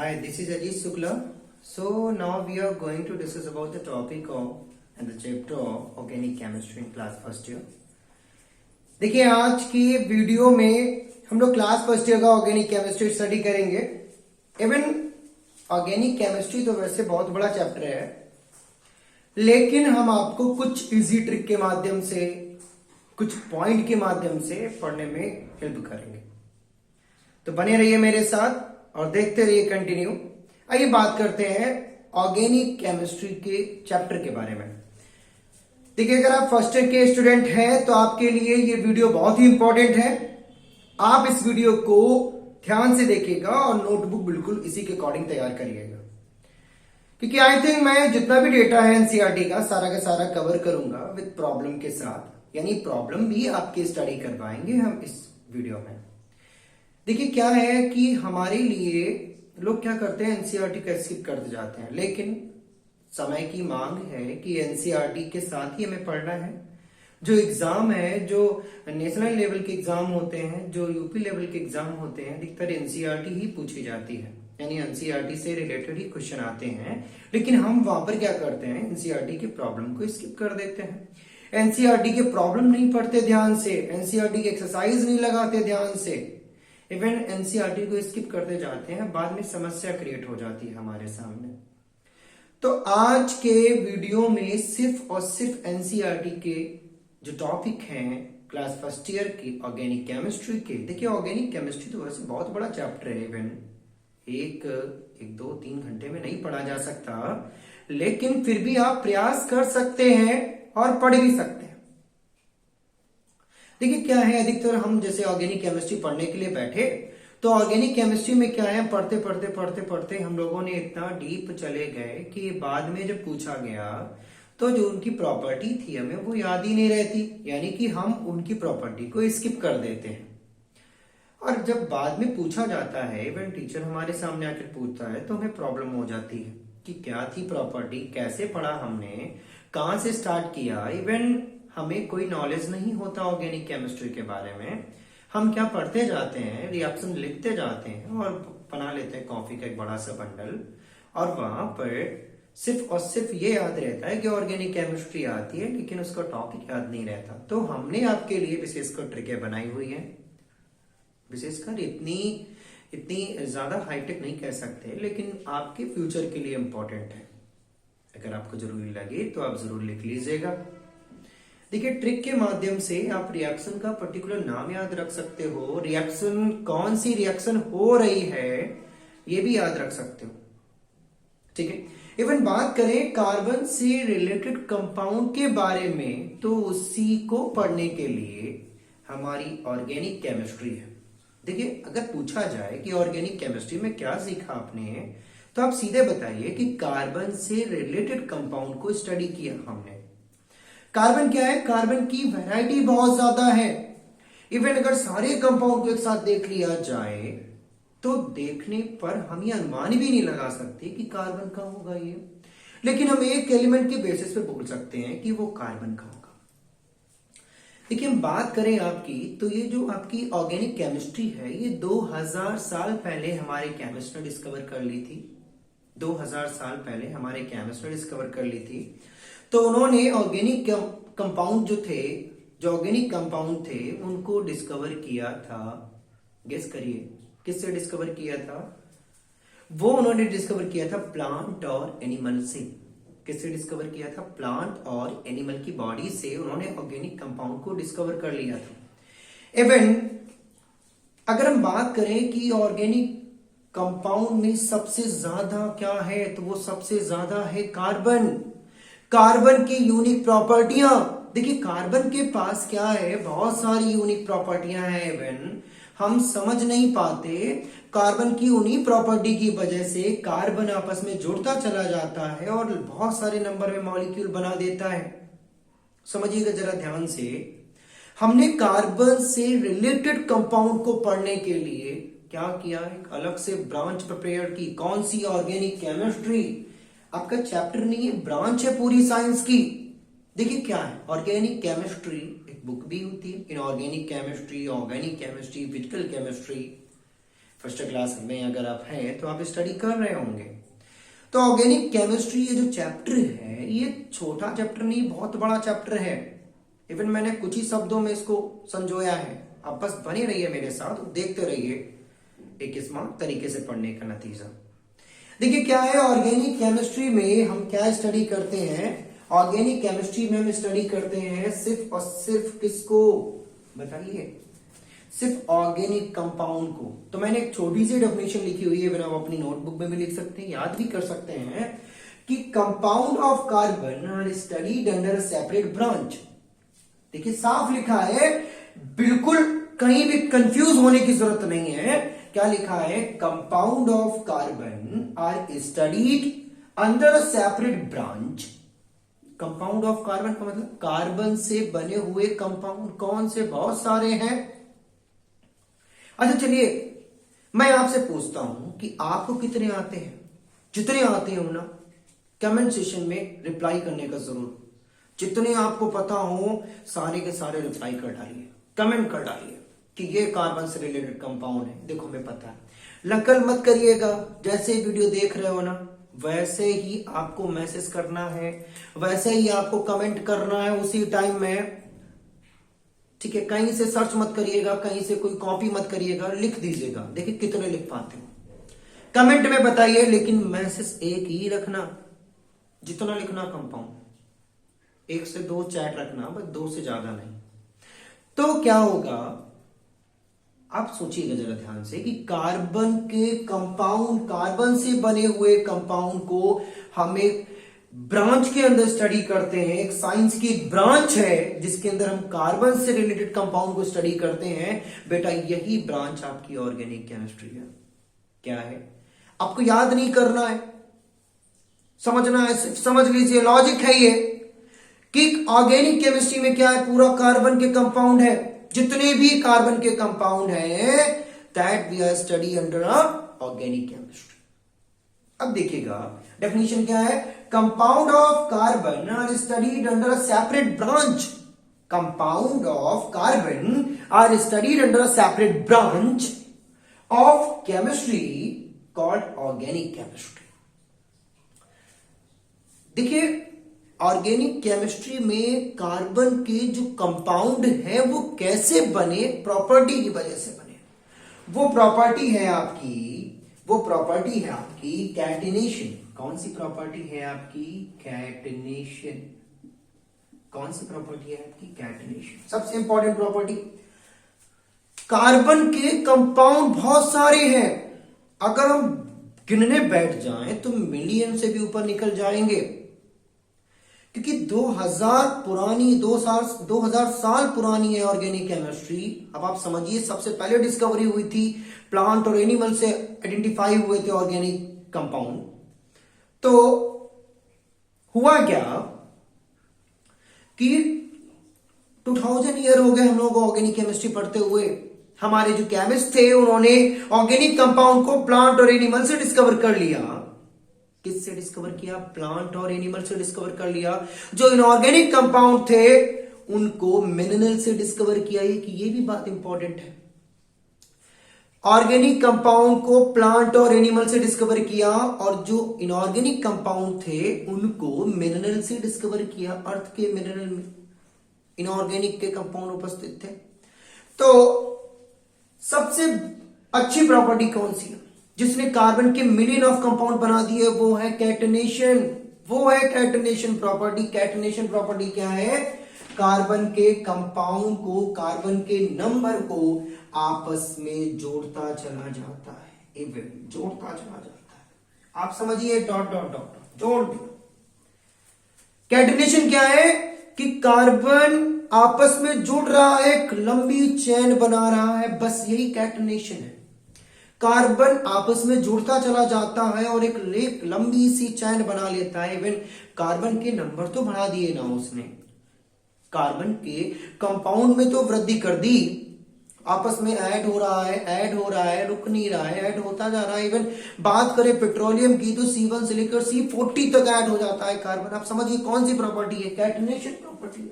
Hi, this is Ajit Shukla. So now we are going to discuss about the topic of and the chapter of organic chemistry in class first year. देखिए आज की video में हम लोग class first year का organic chemistry study करेंगे। Even organic chemistry तो वैसे बहुत बड़ा चैप्टर है, लेकिन हम आपको कुछ इजी ट्रिक के माध्यम से, कुछ पॉइंट के माध्यम से पढ़ने में हेल्प करेंगे। तो बने रहिए मेरे साथ और देखते रहिए कंटिन्यू। आइए बात करते हैं ऑर्गेनिक केमिस्ट्री के चैप्टर के बारे में। देखिए अगर आप फर्स्ट ईयर के स्टूडेंट हैं तो आपके लिए ये वीडियो बहुत ही इंपॉर्टेंट है। आप इस वीडियो को ध्यान से देखिएगा और नोटबुक बिल्कुल इसी के अकॉर्डिंग तैयार करिएगा, क्योंकि आई थिंक मैं जितना भी डेटा है एनसीईआरटी का सारा कवर करूंगा विद प्रॉब्लम के साथ, यानी प्रॉब्लम भी आपकी स्टडी करवाएंगे हम इस वीडियो में। देखिए क्या है कि हमारे लिए लोग क्या करते हैं, एनसीईआरटी का स्किप करते जाते हैं, लेकिन समय की मांग है कि एनसीईआरटी के साथ ही हमें पढ़ना है। जो एग्जाम है, जो नेशनल लेवल के एग्जाम होते हैं, जो यूपी लेवल के एग्जाम होते हैं, अधिकतर एनसीईआरटी ही पूछी जाती है, यानी एनसीईआरटी से रिलेटेड ही क्वेश्चन आते हैं। लेकिन हम वहां पर क्या करते हैं, एनसीईआरटी के प्रॉब्लम को स्किप कर देते हैं। एनसीईआरटी के प्रॉब्लम नहीं पढ़ते ध्यान से, एनसीईआरटी की एक्सरसाइज नहीं लगाते ध्यान से, इवन एनसीईआरटी को स्किप करते जाते हैं। बाद में समस्या क्रिएट हो जाती है हमारे सामने। तो आज के वीडियो में सिर्फ और सिर्फ एनसीईआरटी के जो टॉपिक हैं क्लास फर्स्ट ईयर की ऑर्गेनिक केमिस्ट्री के। देखिए ऑर्गेनिक केमिस्ट्री तो वैसे बहुत बड़ा चैप्टर है, इवन एक 2-3 घंटे में नहीं पढ़ा जा सकता, लेकिन फिर भी आप प्रयास कर सकते हैं और पढ़ भी सकते हैं। देखिए क्या है, अधिकतर हम जैसे ऑर्गेनिक केमिस्ट्री पढ़ने के लिए बैठे तो ऑर्गेनिक केमिस्ट्री में क्या है, पढ़ते हम लोगों ने इतना डीप चले गए कि बाद में जब पूछा गया तो जो उनकी प्रॉपर्टी थी हमें वो याद ही नहीं रहती, यानी कि हम उनकी प्रॉपर्टी को स्किप कर देते हैं। और जब बाद में पूछा जाता है, इवन टीचर हमारे सामने आकर पूछता है, तो हमें प्रॉब्लम हो जाती है कि क्या थी प्रॉपर्टी, कैसे पढ़ा हमने, कहां से स्टार्ट किया। इवन हमें कोई नॉलेज नहीं होता ऑर्गेनिक केमिस्ट्री के बारे में। हम क्या पढ़ते जाते हैं, रिएक्शन लिखते जाते हैं और बना लेते हैं कॉफी का एक बड़ा सा बंडल, और वहां पर सिर्फ और सिर्फ ये याद रहता है कि ऑर्गेनिक केमिस्ट्री आती है, लेकिन उसका टॉपिक याद नहीं रहता। तो हमने आपके लिए विशेषकर ट्रिकें बनाई हुई है, विशेषकर इतनी ज्यादा हाईटेक नहीं कह सकते, लेकिन आपके फ्यूचर के लिए इंपॉर्टेंट है। अगर आपको जरूरी लगे तो आप जरूर लिख लीजिएगा। देखिए ट्रिक के माध्यम से आप रिएक्शन का पर्टिकुलर नाम याद रख सकते हो, रिएक्शन कौन सी रिएक्शन हो रही है ये भी याद रख सकते हो, ठीक है। इवन बात करें कार्बन से रिलेटेड कंपाउंड के बारे में, तो उसी को पढ़ने के लिए हमारी ऑर्गेनिक केमिस्ट्री है। देखिए अगर पूछा जाए कि ऑर्गेनिक केमिस्ट्री में क्या सीखा आपने, तो आप सीधे बताइए कि कार्बन से रिलेटेड कंपाउंड को स्टडी किया हमने। कार्बन क्या है, कार्बन की वैरायटी बहुत ज्यादा है। इवन अगर सारे कंपाउंड को एक साथ देख लिया जाए तो देखने पर हम ये अनुमान भी नहीं लगा सकते कि कार्बन का होगा ये, लेकिन हम एक एलिमेंट के बेसिस पे बोल सकते हैं कि वो कार्बन का होगा। देखिए हम बात करें आपकी, तो ये जो आपकी ऑर्गेनिक केमिस्ट्री है ये 2000 साल पहले हमारे केमिस्ट ने डिस्कवर कर ली थी। 2000 साल पहले हमारे केमिस्ट ने डिस्कवर कर ली थी। तो उन्होंने ऑर्गेनिक कंपाउंड जो ऑर्गेनिक कंपाउंड थे उनको डिस्कवर किया था। गेस करिए किससे डिस्कवर किया था? वो उन्होंने डिस्कवर किया था प्लांट और एनिमल से। किससे डिस्कवर किया था? प्लांट और एनिमल की बॉडी से उन्होंने ऑर्गेनिक कंपाउंड को डिस्कवर कर लिया था। इवन अगर हम बात करें कि ऑर्गेनिक कंपाउंड में सबसे ज्यादा क्या है, तो वो सबसे ज्यादा है कार्बन। कार्बन की यूनिक प्रॉपर्टियां, देखिए कार्बन के पास क्या है, बहुत सारी यूनिक प्रॉपर्टियां हैं। इवन हम समझ नहीं पाते, कार्बन की उन्हीं प्रॉपर्टी की वजह से कार्बन आपस में जुड़ता चला जाता है और बहुत सारे नंबर में मॉलिक्यूल बना देता है। समझिएगा जरा ध्यान से, हमने कार्बन से रिलेटेड कंपाउंड को पढ़ने के लिए क्या किया, एक अलग से ब्रांच प्रिपेयर की। कौन सी? Organic chemistry. आपका चैप्टर नहीं है, ब्रांच है पूरी साइंस की। देखिए क्या है, ऑर्गेनिक केमिस्ट्री एक बुक भी होती है, inorganic chemistry, organic chemistry, physical chemistry. First class में अगर आप हैं तो आप स्टडी कर रहे होंगे। तो ऑर्गेनिक केमिस्ट्री ये जो चैप्टर है ये छोटा चैप्टर नहीं, बहुत बड़ा चैप्टर है। इवन मैंने कुछ ही शब्दों में इसको संजोया है। आप बस बने रहिए मेरे साथ, देखते रहिए एक स्मार्ट तरीके से पढ़ने का नतीजा। देखिए क्या है, ऑर्गेनिक केमिस्ट्री में हम क्या स्टडी करते हैं। ऑर्गेनिक केमिस्ट्री में हम स्टडी करते हैं सिर्फ और सिर्फ किसको बताइए, सिर्फ ऑर्गेनिक कंपाउंड को। तो मैंने एक छोटी सी डेफिनेशन लिखी हुई है, आप अपनी नोटबुक में भी लिख सकते हैं, याद भी कर सकते हैं कि compound of carbon are studied under separate branch. देखिए साफ लिखा है, बिल्कुल कहीं भी कंफ्यूज होने की जरूरत नहीं है। क्या लिखा है, compound of carbon are studied under separate branch. Compound of carbon का मतलब कार्बन से बने हुए कंपाउंड कौन से, बहुत सारे हैं। अच्छा चलिए मैं आपसे पूछता हूं कि आपको कितने आते हैं, जितने आते हो ना कमेंट सेशन में रिप्लाई करने का जरूर, जितने आपको पता हो सारे के सारे रिप्लाई कर डालिए, कमेंट कर डालिए कि ये कार्बन से रिलेटेड कंपाउंड है। देखो हमें पता है, नकल मत करिएगा, जैसे वीडियो देख रहे हो ना वैसे ही आपको मैसेज करना है, वैसे ही आपको कमेंट करना है उसी टाइम में, ठीक है। कहीं से सर्च मत करिएगा, कहीं से कोई कॉपी मत करिएगा, लिख दीजिएगा। देखिए कितने लिख पाते हो कमेंट में बताइए, लेकिन मैसेज एक ही रखना, जितना लिखना कंपाउंड, 1 से 2 चैट रखना, बस 2 से ज्यादा नहीं। तो क्या होगा आप सोचिएगा जरा ध्यान से कि कार्बन के कंपाउंड, कार्बन से बने हुए कंपाउंड को हम एक ब्रांच के अंदर स्टडी करते हैं। एक साइंस की ब्रांच है जिसके अंदर हम कार्बन से रिलेटेड कंपाउंड को स्टडी करते हैं। बेटा यही ब्रांच आपकी ऑर्गेनिक केमिस्ट्री है। क्या है, आपको याद नहीं करना है, समझना है, सिर्फ समझ लीजिए, लॉजिक है ये कि ऑर्गेनिक केमिस्ट्री में क्या है, पूरा कार्बन के कंपाउंड है, जितने भी कार्बन के कंपाउंड हैं that we are study under organic chemistry. अब देखिएगा डेफिनेशन क्या है, compound of carbon are studied under a separate branch. Compound of carbon are studied under a separate branch of chemistry called organic chemistry. देखिए organic chemistry में carbon के जो compound है वो कैसे बने, प्रॉपर्टी की वजह से बने। वो प्रॉपर्टी है आपकी कैटिनेशन। कौन सी प्रॉपर्टी है आपकी, कैटिनेशन। कौन सी प्रॉपर्टी है आपकी, कैटिनेशन, सबसे इंपॉर्टेंट प्रॉपर्टी। कार्बन के कंपाउंड बहुत सारे हैं, अगर हम गिनने बैठ जाएं तो मिलियन से भी ऊपर निकल जाएंगे, क्योंकि 2000 साल पुरानी है ऑर्गेनिक केमिस्ट्री। अब आप समझिए, सबसे पहले डिस्कवरी हुई थी प्लांट और एनिमल से आइडेंटिफाई हुए थे ऑर्गेनिक कंपाउंड। तो हुआ क्या कि 2000 ईयर हो गए हम लोग ऑर्गेनिक केमिस्ट्री पढ़ते हुए। हमारे जो केमिस्ट थे उन्होंने ऑर्गेनिक कंपाउंड को प्लांट और एनिमल से डिस्कवर कर लिया। किससे डिस्कवर किया, प्लांट और एनिमल से डिस्कवर कर लिया। जो इनऑर्गेनिक कंपाउंड थे उनको मिनरल से डिस्कवर किया। ये भी बात इंपॉर्टेंट है, ऑर्गेनिक कंपाउंड को प्लांट और एनिमल से डिस्कवर किया, और जो इनऑर्गेनिक कंपाउंड थे उनको मिनरल से डिस्कवर किया। अर्थ के मिनरल में इनऑर्गेनिक के कंपाउंड उपस्थित थे। तो सबसे अच्छी प्रॉपर्टी कौन सी है जिसने कार्बन के मिलियन ऑफ कंपाउंड बना दिए, वो है कैटिनेशन। प्रॉपर्टी। कैटिनेशन प्रॉपर्टी क्या है, कार्बन के कंपाउंड को, कार्बन के नंबर को आपस में जोड़ता चला जाता है, जोड़ता चला जाता है। आप समझिए, डॉट डॉट डॉट जोड़ दिया। कैटिनेशन क्या है कि कार्बन आपस में जुड़ रहा है, एक लंबी चेन बना रहा है, बस यही कैटिनेशन है। कार्बन आपस में जुड़ता चला जाता है और एक लंबी सी चैन बना लेता है। इवन कार्बन के नंबर तो बढ़ा दिए ना उसने, कार्बन के कंपाउंड में तो वृद्धि कर दी, आपस में ऐड हो रहा है, रुक नहीं रहा है, ऐड होता जा रहा है। इवन बात करें पेट्रोलियम की तो C1 से लेकर C40 तक ऐड हो जाता है कार्बन। आप समझिए कौन सी प्रॉपर्टी है, कैटिनेशन प्रॉपर्टी है,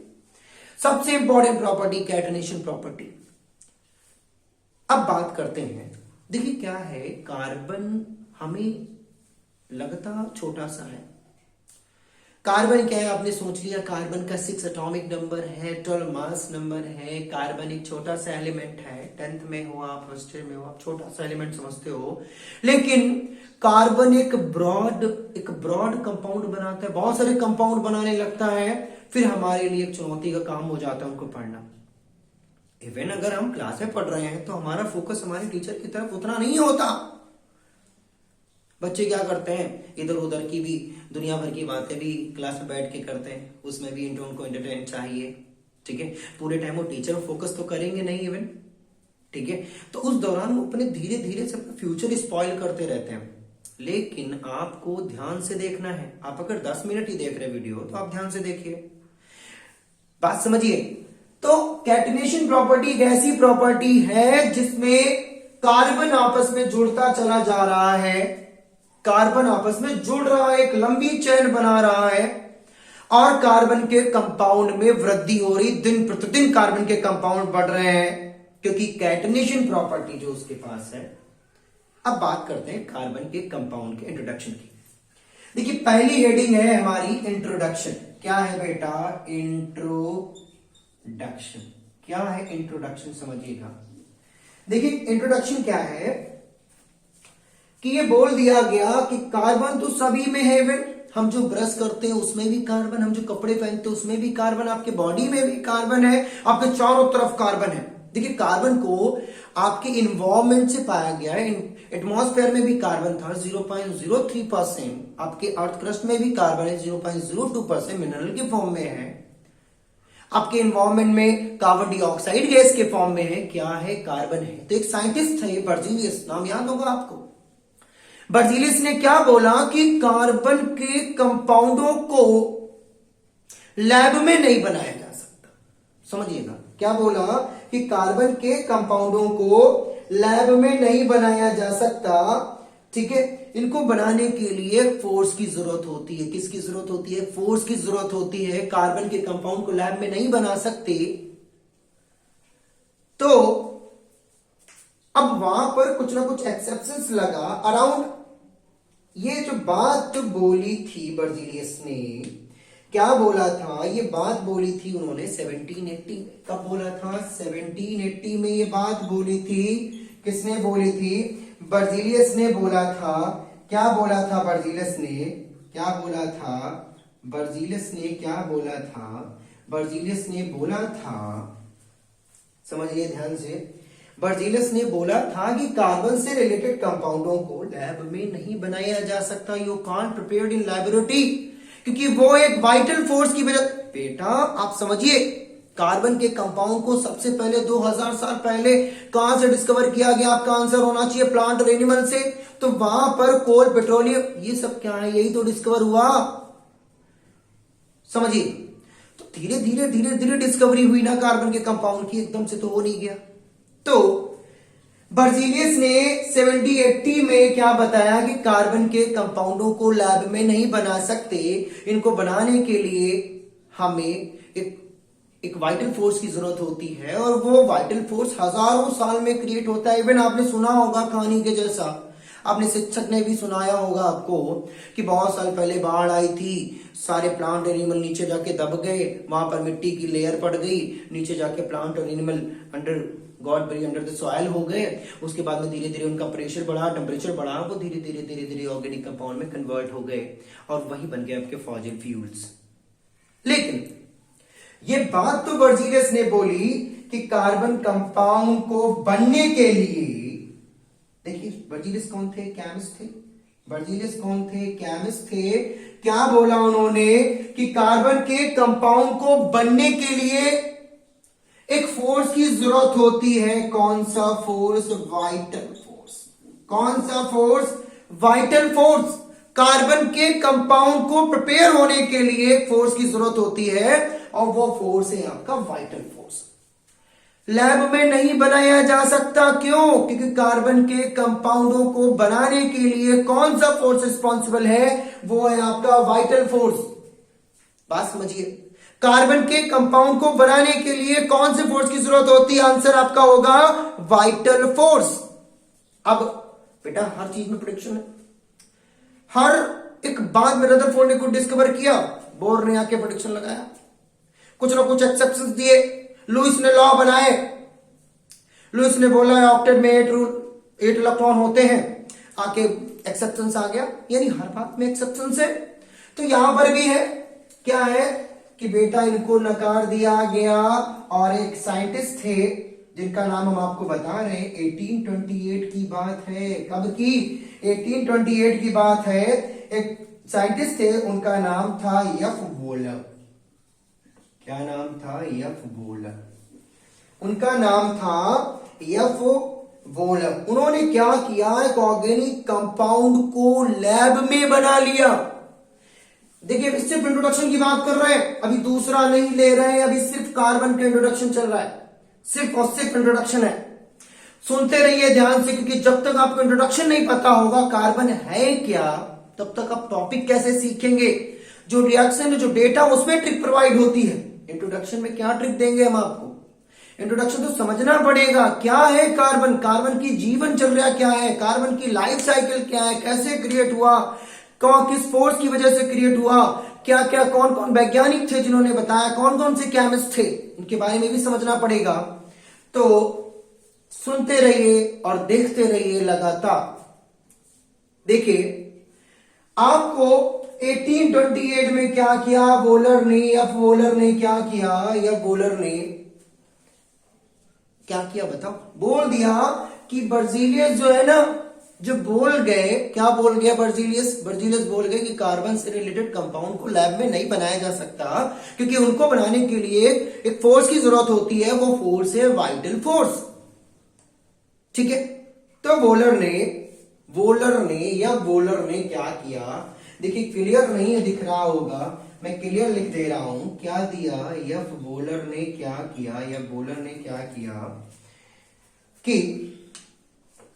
सबसे इंपॉर्टेंट प्रॉपर्टी कैटिनेशन प्रॉपर्टी। अब बात करते हैं देखिए क्या है, कार्बन हमें लगता छोटा सा है। कार्बन क्या है, आपने सोच लिया, कार्बन का 6 एटॉमिक नंबर है, 12 मास नंबर है। कार्बन एक छोटा सा एलिमेंट है, 10th में हो आप, फर्स्ट ईयर में हो आप, छोटा सा एलिमेंट समझते हो। लेकिन कार्बन एक ब्रॉड कंपाउंड बनाता है, बहुत सारे कंपाउंड बनाने लगता है, फिर हमारे लिए एक चुनौती का काम हो जाता है उनको पढ़ना। इवन अगर हम क्लास में पढ़ रहे हैं तो हमारा फोकस हमारे टीचर की तरफ उतना नहीं होता। बच्चे क्या करते हैं, इधर उधर की भी दुनिया भर की बातें भी क्लास में बैठ के करते हैं, उसमें भी उनको एंटरटेन चाहिए। ठीक है, पूरे टाइम वो टीचर फोकस तो करेंगे नहीं इवन। ठीक है, तो उस दौरान वो अपने धीरे धीरे से अपना फ्यूचर स्पॉइल करते रहते हैं। लेकिन आपको ध्यान से देखना है। आप अगर 10 मिनट ही देख रहे वीडियो तो आप ध्यान से देखिए, बात समझिए। तो कैटिनेशन प्रॉपर्टी एक ऐसी प्रॉपर्टी है जिसमें कार्बन आपस में जुड़ता चला जा रहा है, कार्बन आपस में जुड़ रहा है, एक लंबी चेन बना रहा है, और कार्बन के कंपाउंड में वृद्धि हो रही, दिन प्रतिदिन कार्बन के कंपाउंड बढ़ रहे हैं, क्योंकि कैटिनेशन प्रॉपर्टी जो उसके पास है। अब बात करते हैं कार्बन के कंपाउंड के इंट्रोडक्शन की। देखिए पहली हेडिंग है हमारी इंट्रोडक्शन। क्या है बेटा, इंट्रोडक्शन। क्या है इंट्रोडक्शन, समझिएगा। देखिए इंट्रोडक्शन क्या है कि ये बोल दिया गया कि कार्बन तो सभी में है। इवन हम जो ब्रश करते हैं उसमें भी कार्बन, हम जो कपड़े पहनते हैं उसमें भी कार्बन, आपके बॉडी में भी कार्बन है, आपके चारों तरफ कार्बन है। देखिए कार्बन को आपके इन्वायरमेंट से पाया गया है। एटमॉस्फेयर में भी कार्बन था 0.03%, आपके अर्थ क्रस्ट में भी कार्बन है 0.02% मिनरल के फॉर्म में है, आपके इन्वायरमेंट में कार्बन डाइऑक्साइड गैस के फॉर्म में है। क्या है, कार्बन है। तो एक साइंटिस्ट थे बर्जीलियस, नाम याद होगा आपको। बर्जीलियस ने क्या बोला कि कार्बन के कंपाउंडों को लैब में नहीं बनाया जा सकता। समझिएगा, क्या बोला कि कार्बन के कंपाउंडों को लैब में नहीं बनाया जा सकता। ठीक है, इनको बनाने के लिए फोर्स की जरूरत होती है। किसकी जरूरत होती है, फोर्स की जरूरत होती है। कार्बन के कंपाउंड को लैब में नहीं बना सकते। तो अब वहां पर कुछ ना कुछ एक्सेप्शंस लगा अराउंड। ये जो बात बोली थी बर्जीलियस ने, क्या बोला था, ये बात बोली थी उन्होंने 1780 में। कब बोला था, 1780 में ये बात बोली थी। किसने बोली थी, बर्जीलियस ने बोला था। क्या बोला था बर्जीलियस ने, क्या बोला था बर्जीलियस ने, क्या बोला था बर्जीलियस ने, बोला था, समझिए ध्यान से। बर्जीलियस ने बोला था कि कार्बन से रिलेटेड कंपाउंडों को लैब में नहीं बनाया जा सकता। You can't prepared in laboratory, क्योंकि वो एक वाइटल फोर्स की वजह। बेटा आप समझिए, कार्बन के कंपाउंड को सबसे पहले 2000 साल पहले कहां से डिस्कवर किया गया, आपका आंसर होना चाहिए प्लांट और एनिमल से। तो वहां पर कोल, पेट्रोलियम, ये सब क्या है, यही तो डिस्कवर हुआ। समझिए, तो धीरे धीरे धीरे धीरे डिस्कवरी हुई ना कार्बन के कंपाउंड की, एकदम से तो हो नहीं गया। तो बर्जीलियस ने 1780 में क्या बताया कि कार्बन के कंपाउंडों को लैब में नहीं बना सकते। इनको बनाने के लिए हमें एक वाइटल फोर्स की जरूरत होती है, और वो वाइटल फोर्स हजारों साल में क्रिएट होता है। इवन आपने सुना होगा कहानी के जैसा, आपने शिक्षक ने भी सुनाया होगा आपको कि बहुत साल पहले बाढ़ आई थी, सारे प्लांट और एनिमल नीचे जाके दब गए, वहां पर मिट्टी की लेयर पड़ गई, नीचे जाके प्लांट और एनिमल अंडर गॉड बरी अंडर द सॉइल हो गए। उसके बाद में धीरे धीरे उनका प्रेशर बढ़ा, टेम्परेचर बढ़ा, वो धीरे धीरे धीरे धीरे ऑर्गेनिक कंपाउंड में कन्वर्ट हो गए, और वही बन गए आपके फॉसिल फ्यूल्स। लेकिन ये बात तो बर्जीलियस ने बोली कि कार्बन कंपाउंड को बनने के लिए, देखिए बर्जीलियस कौन थे, केमिस्ट थे। बर्जीलियस कौन थे, केमिस्ट थे। क्या बोला उन्होंने कि कार्बन के कंपाउंड को बनने के लिए एक फोर्स की जरूरत होती है। कौन सा फोर्स, वाइटल फोर्स। कौन सा फोर्स, वाइटल फोर्स। कार्बन के कंपाउंड को प्रिपेयर होने के लिए एक फोर्स की जरूरत होती है, और वो फोर्स है आपका वाइटल फोर्स। लैब में नहीं बनाया जा सकता। क्यों, क्योंकि कार्बन के कंपाउंडों को बनाने के लिए कौन सा फोर्स रिस्पॉन्सिबल है, वो है आपका वाइटल फोर्स। बात समझिए, कार्बन के कंपाउंड को बनाने के लिए कौन से फोर्स की जरूरत होती है, आंसर आपका होगा वाइटल फोर्स। अब बेटा हर चीज में प्रेडिक्शन है, हर एक बात में रदरफोर्ड ने कुछ डिस्कवर किया, बोर ने आके प्रेडिक्शन लगाया, कुछ ना कुछ एक्सेप्शंस दिए, लुइस ने लॉ बनाए, लुइस ने बोला ऑक्टेट में 8 इलेक्ट्रॉन होते हैं, आके एक्सेप्शंस आ गया, यानी हर बात में एक्सेप्शंस है। तो यहां पर भी है, क्या है कि बेटा इनको नकार दिया गया, और एक साइंटिस्ट थे जिनका नाम हम आपको बता रहे हैं, 1828 की बात है। कब की? 1828 की बात है। एक साइंटिस्ट थे, उनका नाम था एफ वोलर। क्या नाम था? F volar. उनका नाम था एफ वोलर। उन्होंने क्या किया, एक ऑर्गेनिक कंपाउंड को लैब में बना लिया। देखिए सिर्फ इंट्रोडक्शन की बात कर रहे हैं, अभी दूसरा नहीं ले रहे हैं, अभी सिर्फ कार्बन का इंट्रोडक्शन चल रहा है, सिर्फ और सिर्फ इंट्रोडक्शन है। सुनते रहिए ध्यान से, क्योंकि जब तक आपको इंट्रोडक्शन नहीं पता होगा कार्बन है क्या, तब तक आप टॉपिक कैसे सीखेंगे। जो रिएक्शन, जो डेटा, उसमें ट्रिक प्रोवाइड होती है। इंट्रोडक्शन में क्या ट्रिक देंगे हम आपको? इंट्रोडक्शन तो समझना पड़ेगा, क्या है कार्बन, कार्बन की जीवन चर्या क्या है, कार्बन की लाइफ साइकिल क्या है, कैसे क्रिएट हुआ, किस फोर्स की वजह से क्रिएट हुआ, क्या क्या कौन कौन वैज्ञानिक थे जिन्होंने बताया, कौन कौन से केमिस्ट थे, इनके बारे में भी समझना पड़ेगा। तो सुनते रहिए और देखते रहिए लगातार। देखिए आपको 1828 में क्या किया वोलर ने, एफ वोलर ने क्या किया, या वोलर ने क्या किया बताओ? बोल दिया कि बर्जीलियस जो है ना, जो बोल गए, क्या बोल गया बर्जीलियस बोल गए कि कार्बन से रिलेटेड कंपाउंड को लैब में नहीं बनाया जा सकता, क्योंकि उनको बनाने के लिए एक फोर्स की जरूरत होती है, वो फोर्स है वाइटल फोर्स। ठीक है, तो वोलर ने क्या किया, देखिए क्लियर नहीं दिख रहा होगा, मैं क्लियर लिख दे रहा हूं, क्या दिया, एफ वोलर ने क्या किया कि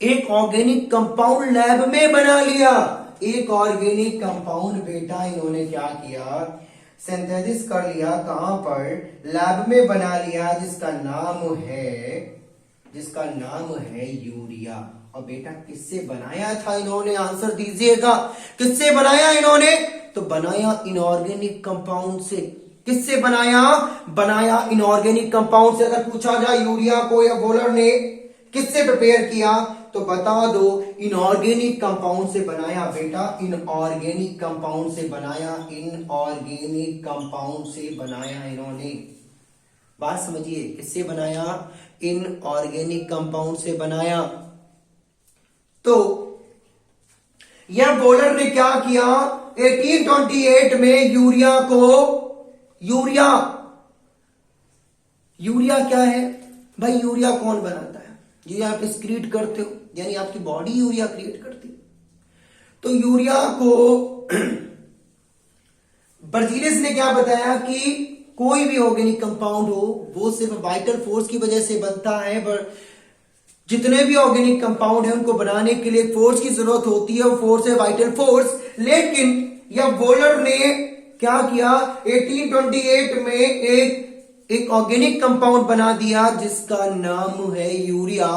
एक ऑर्गेनिक कंपाउंड लैब में बना लिया। एक ऑर्गेनिक कंपाउंड बेटा इन्होंने क्या किया, सिंथेसिस कर लिया, कहां पर? लैब में बना लिया, जिसका नाम है यूरिया। और बेटा किससे बनाया था इन्होंने? आंसर दीजिएगा, किससे बनाया इन्होंने? तो बनाया इनऑर्गेनिक कंपाउंड से। किससे बनाया इनऑर्गेनिक कंपाउंड से। अगर पूछा जाए यूरिया को या वोलर ने किससे प्रिपेयर किया, तो बता दो इनऑर्गेनिक कंपाउंड से बनाया बेटा, इनऑर्गेनिक कंपाउंड से बनाया इन्होंने। बात समझिए, किससे बनाया? इनऑर्गेनिक कंपाउंड से बनाया। तो यह वोलर ने क्या किया, 1828 में यूरिया क्या है भाई? यूरिया कौन बनाता है? ये आप एक्सक्रीट करते हो, यानी आपकी बॉडी यूरिया क्रिएट करती है। तो यूरिया को बर्जीलियस ने क्या बताया कि कोई भी ऑर्गेनिक कंपाउंड हो, वो सिर्फ वाइटल फोर्स की वजह से बनता है। जितने भी ऑर्गेनिक कंपाउंड है उनको बनाने के लिए फोर्स की जरूरत होती है, वो फोर्स है वाइटल फोर्स। लेकिन यह वोलर ने क्या किया, 1828 में एक ऑर्गेनिक कंपाउंड बना दिया जिसका नाम है यूरिया।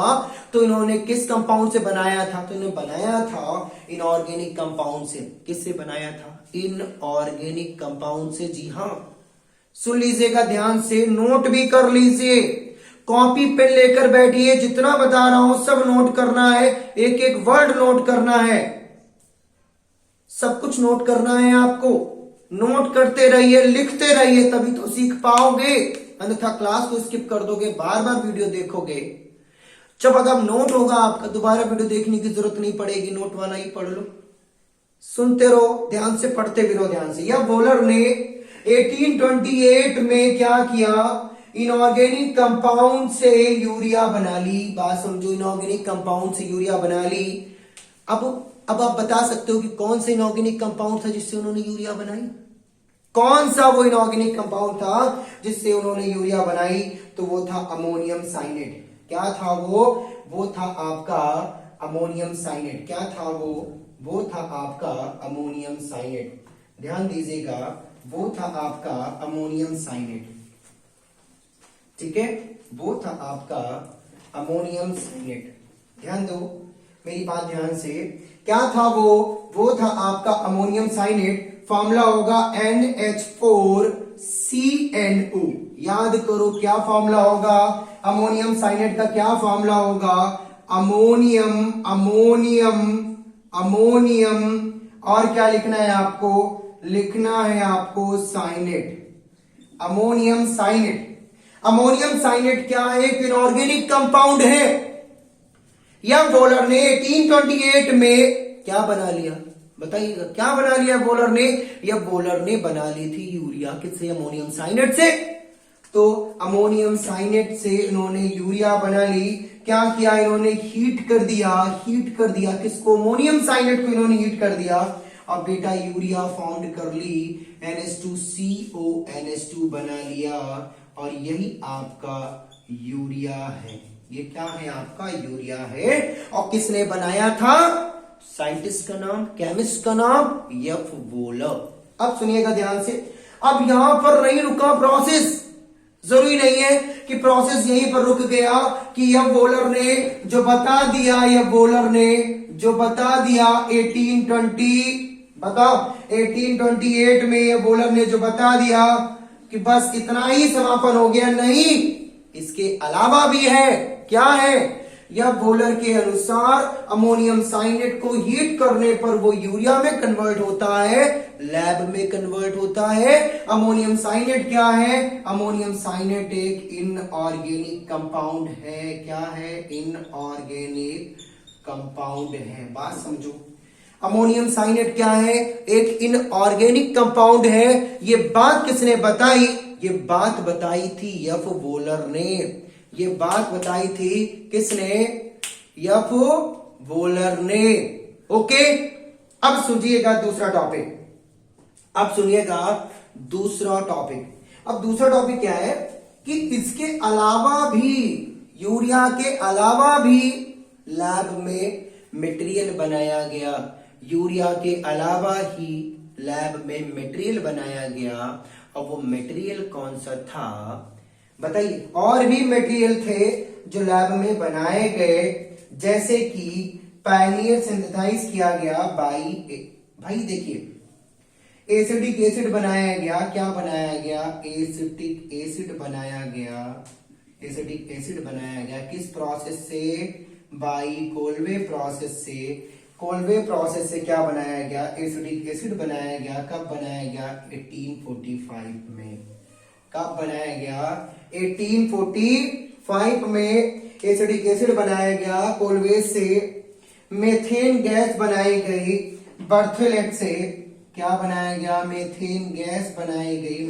तो इन्होंने किस कंपाउंड से बनाया था? तो इन्होंने बनाया था इनऑर्गेनिक कंपाउंड से। किससे बनाया था? इनऑर्गेनिक कंपाउंड से। जी हां, सुन लीजिएगा ध्यान से, नोट भी कर लीजिए, कॉपी पेन लेकर बैठिए, जितना बता रहा हूं सब नोट करना है, एक एक वर्ड नोट करना है, सब कुछ नोट करना है आपको। नोट करते रहिए, लिखते रहिए, तभी तो सीख पाओगे, अन्यथा क्लास को स्किप कर दोगे, बार बार वीडियो देखोगे। जब अगर नोट होगा आपका, दोबारा वीडियो देखने की जरूरत नहीं पड़ेगी, नोट वाला ही पढ़ लो। सुनते रहो ध्यान से, पढ़ते भी रहो ध्यान से। यह वोलर ने 1828 में क्या किया, इनऑर्गेनिक कंपाउंड से यूरिया बना ली। बात समझो, इनऑर्गेनिक कंपाउंड से यूरिया बना ली। अब आप बता सकते हो कि कौन सा इनऑर्गेनिक कंपाउंड था जिससे उन्होंने यूरिया बनाई? कौन सा वो इनऑर्गेनिक कंपाउंड था जिससे उन्होंने यूरिया बनाई? तो वो था अमोनियम साइनेट। क्या था वो था आपका अमोनियम साइनेट। क्या था वो था आपका अमोनियम साइनेट। ध्यान दीजिएगा, वो था आपका अमोनियम साइनेट। ठीक है, वो था आपका अमोनियम साइनेट। ध्यान दो, मेरी बात ध्यान से, क्या था वो था आपका अमोनियम साइनेट, फॉर्मूला होगा NH4CnO। याद करो क्या फॉर्मूला होगा अमोनियम साइनेट का, क्या फॉर्मूला होगा अमोनियम अमोनियम अमोनियम, और क्या लिखना है आपको, लिखना है आपको साइनेट, अमोनियम साइनेट। अमोनियम साइनेट क्या है, एक इनऑर्गेनिक कंपाउंड है। यह बोलर ने 1828 में क्या बना लिया, बताइएगा क्या बना लिया बोलर ने, यह बोलर ने बना ली थी यूरिया, किससे, अमोनियम साइनेट से। तो अमोनियम साइनेट से इन्होंने यूरिया बना ली, क्या किया इन्होंने, हीट कर दिया, हीट कर दिया किसको, अमोनियम साइनेट को इन्होंने हीट कर दिया, और बेटा यूरिया फाउंड कर ली, NH2CO NH2 बना लिया, और यही आपका यूरिया है। ये क्या है आपका यूरिया है। और किसने बनाया था, साइंटिस्ट का नाम, केमिस्ट का नाम एफ वोलर। अब सुनिएगा ध्यान से, अब यहां पर नहीं रुका प्रोसेस, जरूरी नहीं है कि प्रोसेस यहीं पर रुक गया कि यह वोलर ने जो बता दिया, यह वोलर ने जो बता दिया 1828 में यह वोलर ने जो बता दिया कि बस इतना ही समापन हो गया, नहीं, इसके अलावा भी है। क्या है, यह वोलर के अनुसार अमोनियम साइनेट को हीट करने पर वो यूरिया में कन्वर्ट होता है, लैब में कन्वर्ट होता है। अमोनियम साइनेट क्या है, अमोनियम साइनेट एक इनऑर्गेनिक कंपाउंड है, क्या है, इनऑर्गेनिक कंपाउंड है। बात समझो, अमोनियम साइनेट क्या है, एक इनऑर्गेनिक कंपाउंड है। ये बात किसने बताई, ये बात बताई थी एफ वोलर ने, ये बात बताई थी किसने, एफ वोलर ने। ओके, अब सुनिएगा दूसरा टॉपिक, अब सुनिएगा दूसरा टॉपिक। अब दूसरा टॉपिक क्या है कि इसके अलावा भी, यूरिया के अलावा भी लैब में मटेरियल बनाया गया, यूरिया के अलावा ही लैब में मटेरियल बनाया गया। और वो मटेरियल कौन सा था बताइए, और भी मटेरियल थे जो लैब में बनाए गए, जैसे कि पायनियर सिंथेसाइज किया गया भाई देखिए एसिडिक एसिड बनाया गया, क्या बनाया गया, एसिटिक एसिड बनाया गया, एसिडिक एसिड बनाया गया, किस प्रोसेस से, बाई कोल्वे प्रोसेस से। कोल्वे प्रोसेस से क्या बनाया गया, एसिडिक एसिड बनाया गया। कब बनाया गया, 1845 में। कब बनाया गया, 1845 में एसिडिक एसिड बनाया गया कोल्वे से। मेथेन गैस बनाई गई बर्थेलेट से, क्या बनाया गया, मेथेन गैस बनाई गई।